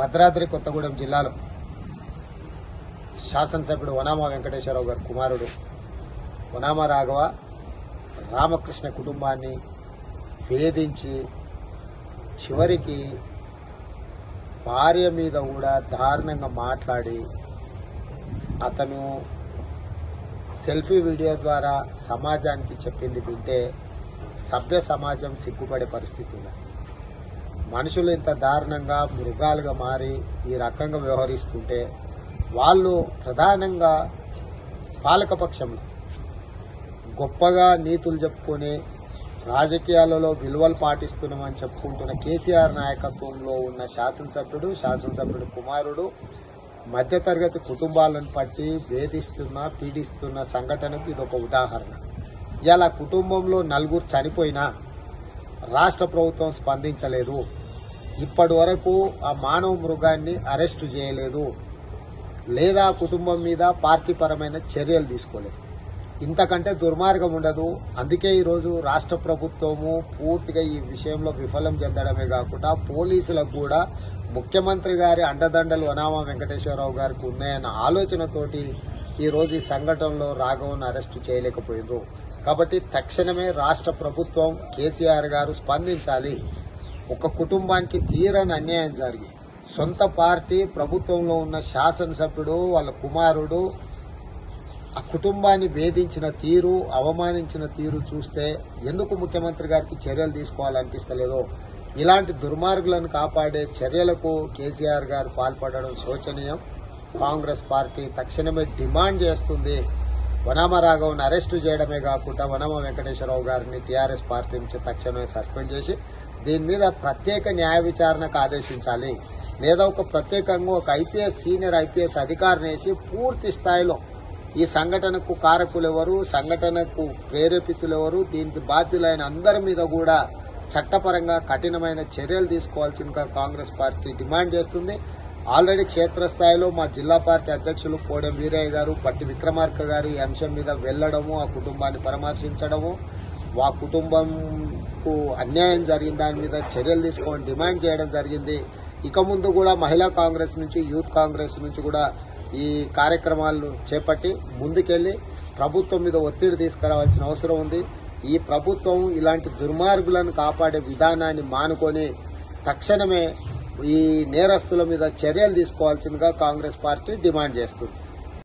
భద్రాద్రి కొత్తగూడెం జిల్లాలో శాసనసభ్యుడు వనామ వెంకటేశ్వరరావు గారి కుమారుడు వనామ రాఘవ రామకృష్ణ కుటుంబాన్ని వేధించి చివరికి భార్య మీద కూడా దారుణంగా మాట్లాడి అతను సెల్ఫీ వీడియో ద్వారా సమాజానికి చెప్పింది వింటే సభ్య సమాజం సిగ్గుపడే పరిస్థితి ఉంది. మనుషులు ఇంత దారుణంగా మృగాలుగా మారి ఈ రకంగా వ్యవహరిస్తుంటే వాళ్ళు ప్రధానంగా పాలకపక్షంలో గొప్పగా నీతులు చెప్పుకొని రాజకీయాలలో విలువలు పాటిస్తున్నామని చెప్పుకుంటున్న కేసీఆర్ నాయకత్వంలో ఉన్న శాసనసభ్యుడు కుమారుడు మధ్యతరగతి కుటుంబాలను పట్టి వేధిస్తున్న పీడిస్తున్న సంఘటనకు ఇదొక ఉదాహరణ. ఇలా కుటుంబంలో 4 చనిపోయినా రాష్ట్ర ప్రభుత్వం స్పందించలేదు. ఇప్పటి వరకు ఆ మానవ మృగాన్ని అరెస్టు చేయలేదు, లేదా కుటుంబం మీద పార్టీపరమైన చర్యలు తీసుకోలేదు. ఇంతకంటే దుర్మార్గం ఉండదు. అందుకే ఈరోజు రాష్ట్ర ప్రభుత్వము పూర్తిగా ఈ విషయంలో విఫలం చెందడమే కాకుండా పోలీసులకు కూడా ముఖ్యమంత్రి గారి అండదండలు వనామ వెంకటేశ్వరరావు గారికి ఉన్నాయన్న ఆలోచనతోటి ఈరోజు ఈ సంఘటనలో రాఘవన్ అరెస్టు చేయలేకపోయినారు. కాబట్టి తక్షణమే రాష్ట్ర ప్రభుత్వం కేసీఆర్ గారు స్పందించాలి. ఒక కుటుంబానికి తీరని అన్యాయం జరిగి సొంత పార్టీ ప్రభుత్వంలో ఉన్న శాసనసభ్యుడు వాళ్ళ కుమారుడు ఆ కుటుంబాన్ని వేధించిన తీరు, అవమానించిన తీరు చూస్తే ఎందుకు ముఖ్యమంత్రి గారికి చర్యలు తీసుకోవాలనిపిస్తలేదో, ఇలాంటి దుర్మార్గులను కాపాడే చర్యలకు కేసీఆర్ గారు పాల్పడడం శోచనీయం. కాంగ్రెస్ పార్టీ తక్షణమే డిమాండ్ చేస్తుంది వనామ రాఘవన్ అరెస్టు చేయడమే కాకుండా వనామ వెంకటేశ్వరరావు గారిని టీఆర్ఎస్ పార్టీ నుంచి తక్షణమే సస్పెండ్ చేసి దీని మీద ప్రత్యేక న్యాయ విచారణకు ఆదేశించాలి. లేదా ఒక ప్రత్యేకంగా ఒక సీనియర్ ఐపీఎస్ అధికారిని వేసి పూర్తి స్థాయిలో ఈ సంఘటనకు కారకులు ఎవరు, సంఘటనకు ప్రేరేపితులు ఎవరు, దీనికి బాధ్యులైన అందరి మీద కూడా చట్టపరంగా కఠినమైన చర్యలు తీసుకోవాల్సిందిగా కాంగ్రెస్ పార్టీ డిమాండ్ చేస్తుంది. ఆల్రెడీ క్షేత్రస్థాయిలో మా జిల్లా పార్టీ అధ్యక్షులు కోడెం వీరయ్య గారు, పట్టి విక్రమార్క గారు ఈ అంశం మీద వెళ్లడము, ఆ కుటుంబాన్ని పరామర్శించడము, ఆ కుటుంబంకు అన్యాయం జరిగిన దాని మీద చర్యలు తీసుకోవాలని డిమాండ్ చేయడం జరిగింది. ఇక ముందు కూడా మహిళా కాంగ్రెస్ నుంచి, యూత్ కాంగ్రెస్ నుంచి కూడా ఈ కార్యక్రమాలను చేపట్టి ముందుకెళ్లి ప్రభుత్వం మీద ఒత్తిడి తీసుకురావాల్సిన అవసరం ఉంది. ఈ ప్రభుత్వం ఇలాంటి దుర్మార్గులను కాపాడే విధానాన్ని మానుకొని తక్షణమే ఈ నేరస్తుల మీద చర్యలు తీసుకోవాల్సిందిగా కాంగ్రెస్ పార్టీ డిమాండ్ చేస్తుంది.